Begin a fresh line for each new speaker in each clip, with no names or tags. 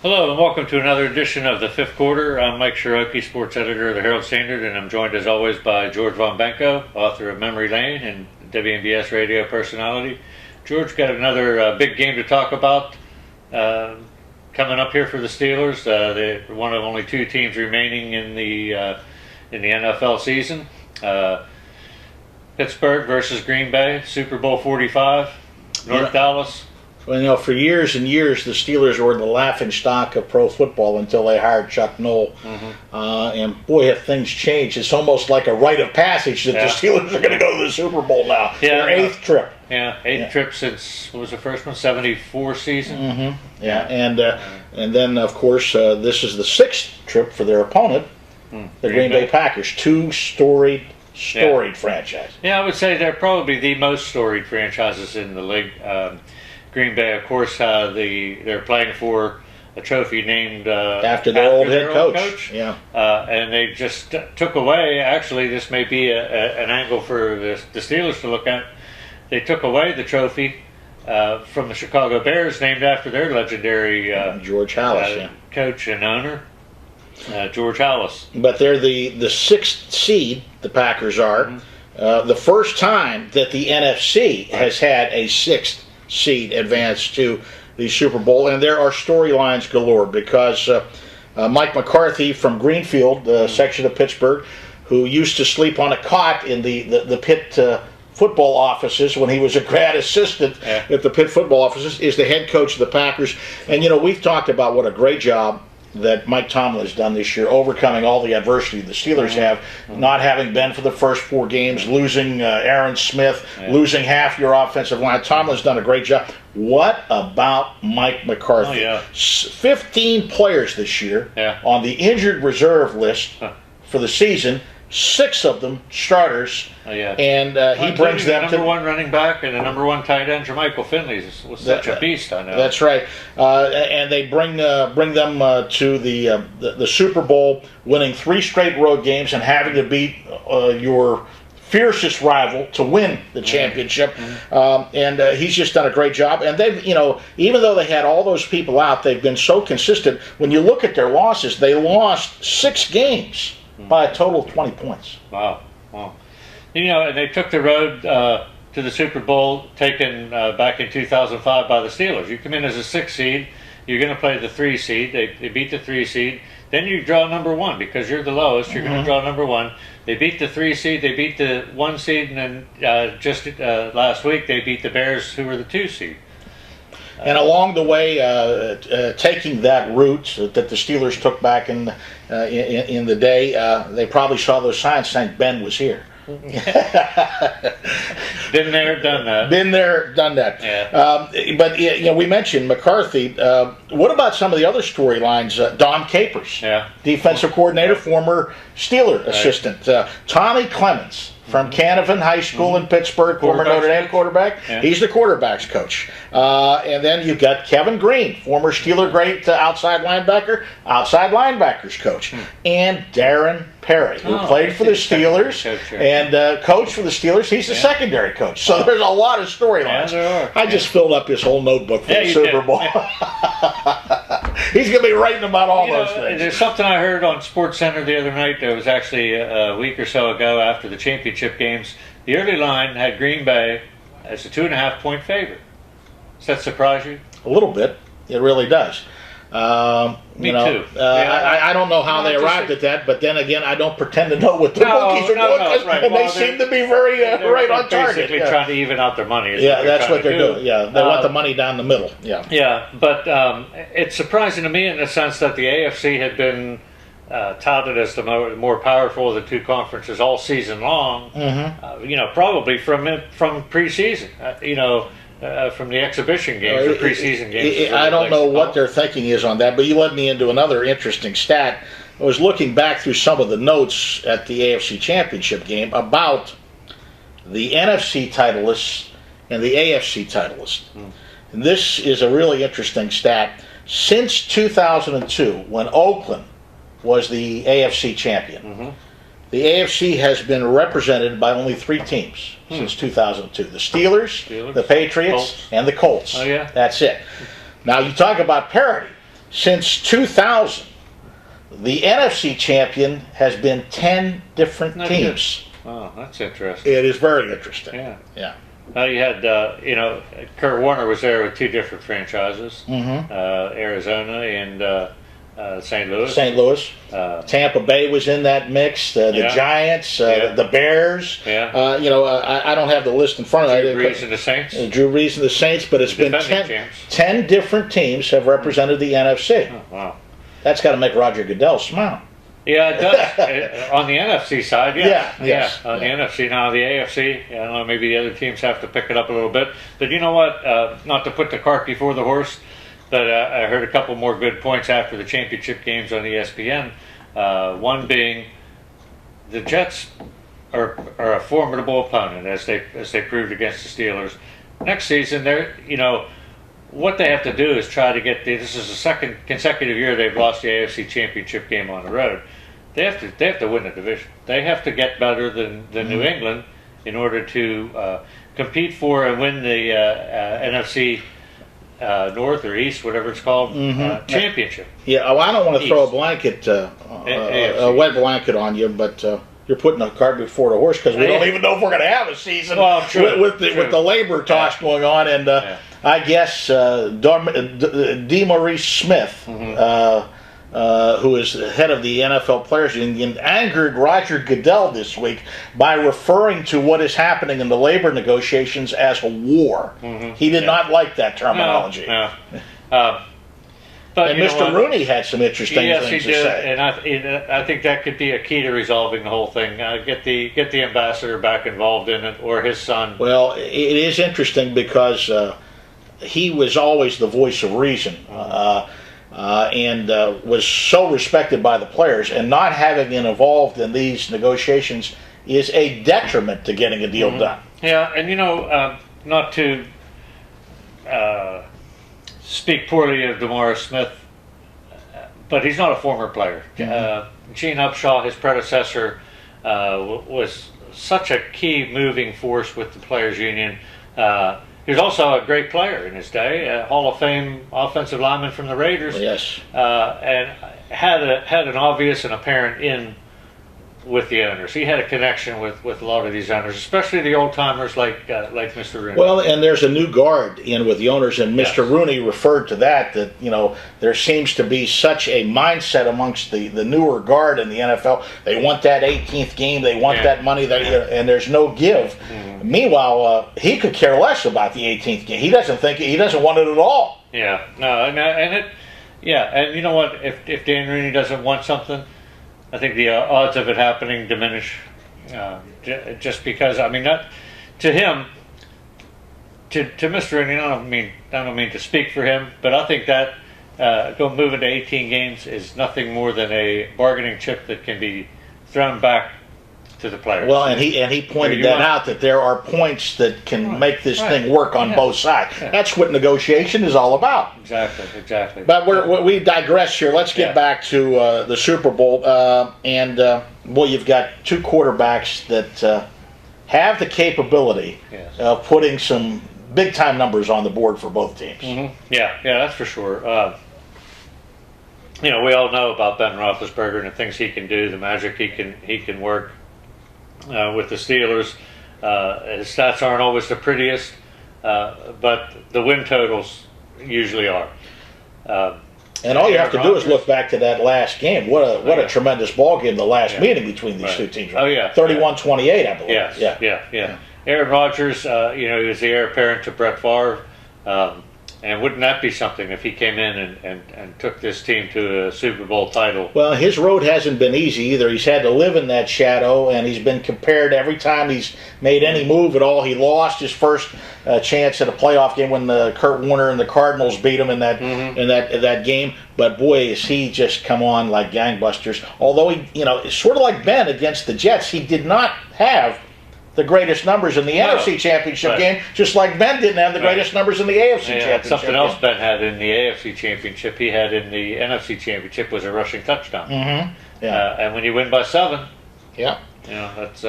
Hello and welcome to another edition of the Fifth Quarter. I'm Mike Ciarochi, sports editor of the Herald-Standard, and I'm joined as always by George Von Benko, author of Memory Lane and WMBS radio personality. George, got another big game to talk about coming up here for the Steelers. They're one of only two teams remaining in the NFL season. Pittsburgh versus Green Bay, Super Bowl 45, North Dallas.
Well, for years and years, the Steelers were the laughingstock of pro football until they hired Chuck Noll. And boy, have things changed. It's almost like a rite of passage that the Steelers are going to go to the Super Bowl now. Their eighth trip.
Eighth trip since, what was the first one, 74 season?
And then, of course, this is the sixth trip for their opponent, the Green Bay Packers. Two storied franchise.
Yeah, I would say they're probably the most storied franchises in the league. Green Bay, of course, they're playing for a trophy named
after their old head coach.
And they just took away. Actually, this may be an angle for the Steelers to look at. They took away the trophy from the Chicago Bears, named after their legendary
George Halas,
coach and owner, George Halas.
But they're the sixth seed. The Packers are the first time that the NFC has had a sixth seed advance to the Super Bowl, and there are storylines galore because Mike McCarthy from Greenfield, section of Pittsburgh, who used to sleep on a cot in the Pitt football offices when he was a grad assistant at the Pitt football offices, is the head coach of the Packers. And we've talked about what a great job that Mike Tomlin has done this year, overcoming all the adversity the Steelers have, not having been for the first four games, losing Aaron Smith, losing half your offensive line. Tomlin's done a great job. What about Mike McCarthy? 15 players this year on the injured reserve list for the season. 6 of them starters, and he brings them
to the number one running back and the number one tight end. Jermichael Finley was such a beast. I know.
That's right, and they bring them to the Super Bowl, winning 3 straight road games and having to beat your fiercest rival to win the championship. And he's just done a great job. And they've, even though they had all those people out, they've been so consistent. When you look at their losses, they lost 6 games. By a total of 20 points.
Wow. And they took the road to the Super Bowl taken back in 2005 by the Steelers. You come in as a 6 seed, you're going to play the 3 seed. They beat the 3 seed. Then you draw number 1 because you're the lowest. You're going to draw number 1. They beat the 3 seed, they beat the 1 seed, and then just last week they beat the Bears, who were the 2 seed.
And along the way, taking that route that the Steelers took back in the day, they probably saw those signs saying Ben was here.
Been there, done that.
Been there, done that. But we mentioned McCarthy. What about some of the other storylines? Don Capers, defensive coordinator, former Steeler assistant. Tommy Clemens from Canavan High School in Pittsburgh, former Notre Dame quarterback. He's the quarterback's coach. And then you've got Kevin Green, former Steeler great outside linebackers coach. And Darren Perry, who played for the Steelers and coached for the Steelers. He's the secondary coach. So there's a lot of storylines. I just filled up his whole notebook for the Super Bowl. He's going to be writing about all those things.
There's something I heard on SportsCenter the other night. There was actually a week or so ago after the championship games. The early line had Green Bay as a 2.5-point favorite. Does that surprise you?
A little bit. It really does.
Me too.
I don't know how they arrived at that, but then again, I don't pretend to know what the bookies are doing, and they seem to be very right on target.
Basically trying to even out their money.
That's what they're doing. They want the money down the middle.
But it's surprising to me in the sense that the AFC had been touted as the more powerful of the two conferences all season long. Probably from preseason. From the exhibition games or preseason games.
I don't know what their thinking is on that, but you led me into another interesting stat. I was looking back through some of the notes at the AFC Championship game about the NFC titleists and the AFC titleists. And this is a really interesting stat. Since 2002, when Oakland was the AFC champion, the AFC has been represented by only 3 teams since 2002. The Steelers, the Patriots, and the Colts.
Oh, yeah?
That's it. Now, you talk about parity. since 2000, the NFC champion has been 10 different teams.
Oh, that's interesting.
It is very interesting.
Yeah.
Yeah.
You had, Kurt Warner was there with 2 different franchises, Arizona and St. Louis.
St. Louis. Tampa Bay was in that mix. The Giants, the Bears.
Yeah.
I don't have the list in front of me.
Drew Brees and the Saints.
Drew Brees and the Saints, but it's been 10 different teams have represented the NFC.
Oh, wow.
That's got to make Roger Goodell smile.
Yeah, it does. On the NFC side,
yeah. Yes.
On the NFC. Now, the AFC, I don't know, maybe the other teams have to pick it up a little bit. But you know what? Not to put the cart before the horse, but I heard a couple more good points after the championship games on ESPN. One being the Jets are a formidable opponent, as they proved against the Steelers. Next season, what they have to do is try to get this is the second consecutive year they've lost the AFC Championship game on the road. They have to win the division. They have to get better than New England in order to compete for and win the NFC North or East, whatever it's called, championship.
Yeah, I don't want to throw a wet blanket on you, but you're putting the cart before the horse because we don't even know if we're going to have a season with the labor talks going on. And I guess DeMaurice Smith, who is the head of the NFL Players Union, angered Roger Goodell this week by referring to what is happening in the labor negotiations as a war. He did not like that terminology.
No.
But Mr. Rooney had some interesting things to say.
And I think that could be a key to resolving the whole thing. Get the ambassador back involved in it, or his son.
Well, it is interesting because he was always the voice of reason. And was so respected by the players, and not having been involved in these negotiations is a detriment to getting a deal done.
Yeah, and not to speak poorly of DeMaurice Smith, but he's not a former player. Gene Upshaw, his predecessor, was such a key moving force with the Players Union. He was also a great player in his day, a Hall of Fame offensive lineman from the Raiders.
Yes.
And had an obvious and apparent in with the owners. He had a connection with a lot of these owners, especially the old timers like Mr. Rooney.
Well, and there's a new guard in with the owners, and Mr. Rooney referred to that there seems to be such a mindset amongst the newer guard in the NFL. They want that 18th game, they want that money, and there's no give. Meanwhile, he could care less about the 18th game. He doesn't want it at all.
Yeah, no, and you know what? If Dan Rooney doesn't want something, I think the odds of it happening diminish, just because not to him, to Mr. Rooney. I don't mean to speak for him, but I think that moving to 18 games is nothing more than a bargaining chip that can be thrown back to the players.
Well, and he pointed out that there are points that can make this thing work on both sides. Yeah. That's what negotiation is all about.
Exactly.
But we digress here. Let's get back to the Super Bowl. You've got 2 quarterbacks that have the capability of putting some big-time numbers on the board for both teams.
Yeah, that's for sure. We all know about Ben Roethlisberger and the things he can do, the magic he can work. With the Steelers, his stats aren't always the prettiest, but the win totals usually are.
And all you have to do is look back to that last game. What a tremendous ball game, the last meeting between these two teams. 31-28, I believe.
Yeah. Aaron Rodgers, he was the heir apparent to Brett Favre. And wouldn't that be something if he came in and took this team to a Super Bowl title?
Well, his road hasn't been easy either. He's had to live in that shadow, and he's been compared every time he's made any move at all. He lost his first chance at a playoff game when Kurt Warner and the Cardinals beat him in that game. But boy, has he just come on like gangbusters. Although he, sort of like Ben against the Jets, he did not have the greatest numbers in the NFC Championship game, just like Ben didn't have the greatest numbers in the AFC Championship
something else Ben had in the AFC Championship, he had in the NFC Championship was a rushing touchdown. And when you win by 7, that's...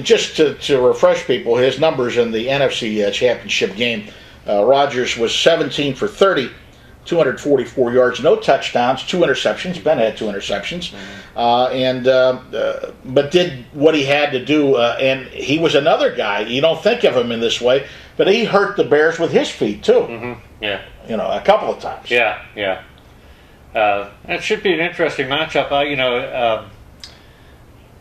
just to refresh people, his numbers in the NFC Championship game, Rodgers was 17 for 30, 244 yards, no touchdowns, 2 interceptions. Ben had 2 interceptions, but did what he had to do. And he was another guy. You don't think of him in this way, but he hurt the Bears with his feet too.
Yeah,
a couple of times.
Yeah. It should be an interesting matchup.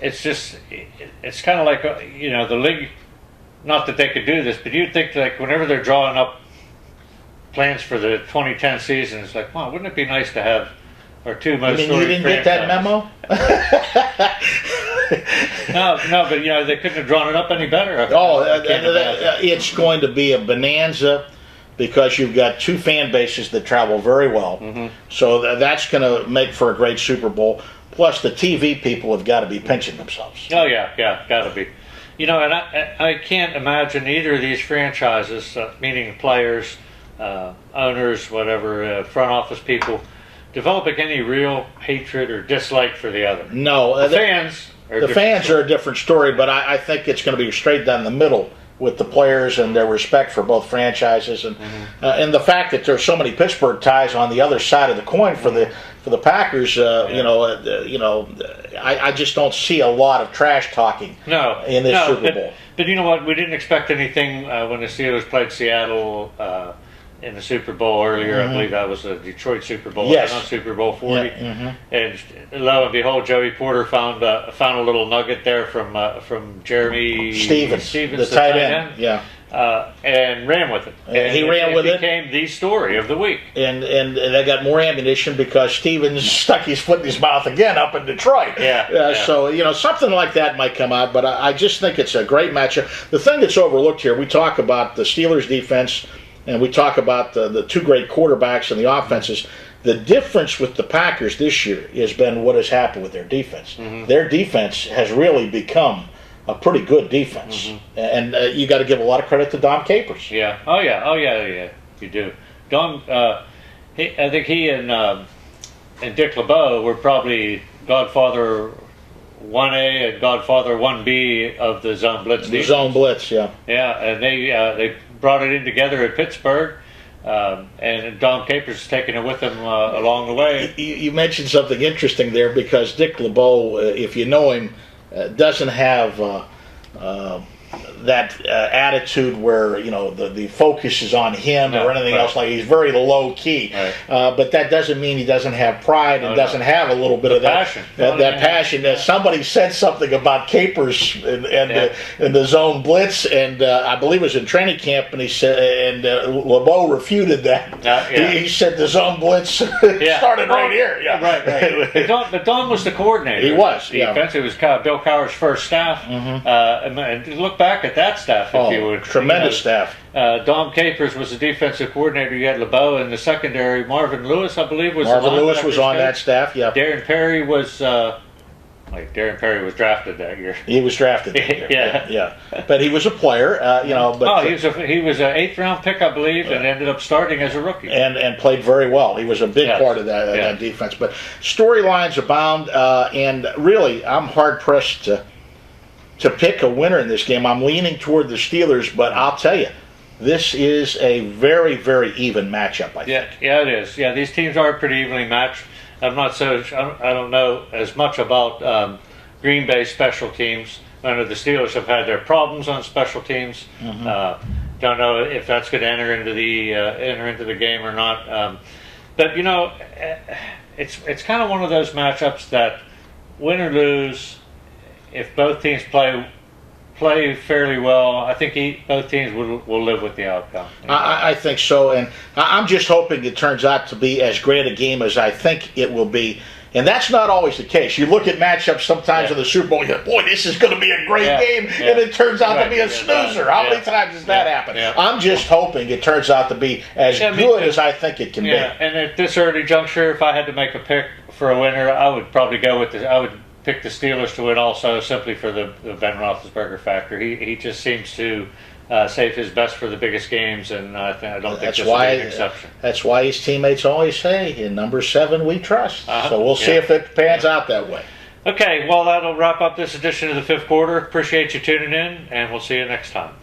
It's kind of like the league. Not that they could do this, but you'd think like whenever they're drawing up plans for the 2010 season, it's like, wow, wouldn't it be nice to have our 2 most
You didn't get that memo?
No, but they couldn't have drawn it up any better.
It's going to be a bonanza because you've got 2 fan bases that travel very well. So that's going to make for a great Super Bowl. Plus, the TV people have got to be pinching themselves.
Oh yeah, got to be. And I can't imagine either of these franchises, meaning players, owners, whatever, front office people, developing any real hatred or dislike for the other.
No,
the fans
are a different story, but I think it's going to be straight down the middle with the players and their respect for both franchises, and the fact that there's so many Pittsburgh ties on the other side of the coin for the Packers. I just don't see a lot of trash talking in this Super Bowl.
But you know what? We didn't expect anything when the Steelers played Seattle in the Super Bowl earlier. I believe that was the Detroit Super Bowl.
Yes.
Not Super Bowl 40. And lo and behold, Joey Porter found a little nugget there from Jeremy
Stevens, the tight end.
And ran with it. And
he ran with it.
It became the story of the week.
And they got more ammunition because Stevens stuck his foot in his mouth again up in Detroit. So, something like that might come out, but I just think it's a great matchup. The thing that's overlooked here, we talk about the Steelers' defense, and we talk about the 2 great quarterbacks and the offenses. The difference with the Packers this year has been what has happened with their defense. Their defense has really become a pretty good defense, and you got to give a lot of credit to Dom Capers.
Oh yeah, you do. Dom, I think he and Dick LeBeau were probably Godfather 1A and Godfather 1B of the zone blitz.
The zone blitz, yeah,
and they brought it in together at Pittsburgh. And Dom Capers is taking it with him along the way.
You mentioned something interesting there because Dick LeBeau, if you know him, doesn't have that attitude where the focus is on him or anything else. Like he's very low key, but that doesn't mean he doesn't have pride and doesn't have a little bit of
passion.
That passion. Somebody said something about Capers and the zone blitz, and I believe it was in training camp, and he said, and LeBeau refuted that. He said the zone blitz started right here.
Right. But Don was the coordinator.
He was.
Defense. It was Bill Cowher's first staff. And look back at that staff, if you would.
Tremendous staff.
Dom Capers was the defensive coordinator. You had LeBeau in the secondary. Marvin Lewis, I believe, was
on that staff. Yeah.
Darren Perry was. Darren Perry was drafted that year.
He was drafted that year. yeah. But he was a player, But
he was an 8th round pick, I believe, and ended up starting as a rookie.
And played very well. He was a big part of that defense. But storylines abound, and really, I'm hard pressed to pick a winner in this game. I'm leaning toward the Steelers, but I'll tell you, this is a very, very even matchup, I think.
Yeah, it is. Yeah, these teams are pretty evenly matched. I don't know as much about Green Bay special teams. I know the Steelers have had their problems on special teams. Don't know if that's going to enter into the game or not. But it's kind of one of those matchups that win or lose, if both teams play fairly well, I think both teams will live with the outcome.
I think so, and I'm just hoping it turns out to be as great a game as I think it will be. And that's not always the case. You look at matchups sometimes in the Super Bowl, you go, boy, this is going to be a great game, and it turns out to be a snoozer. How many times has that happened? I'm just hoping it turns out to be as good as I think it can be.
And at this early juncture, if I had to make a pick for a winner, I would probably go with I would pick the Steelers to win also, simply for the Ben Roethlisberger factor. He just seems to save his best for the biggest games, and I don't think this will be an exception.
That's why his teammates always say, in number 7 we trust. So we'll see if it pans out that way.
Okay, well, that'll wrap up this edition of the Fifth Quarter. Appreciate you tuning in, and we'll see you next time.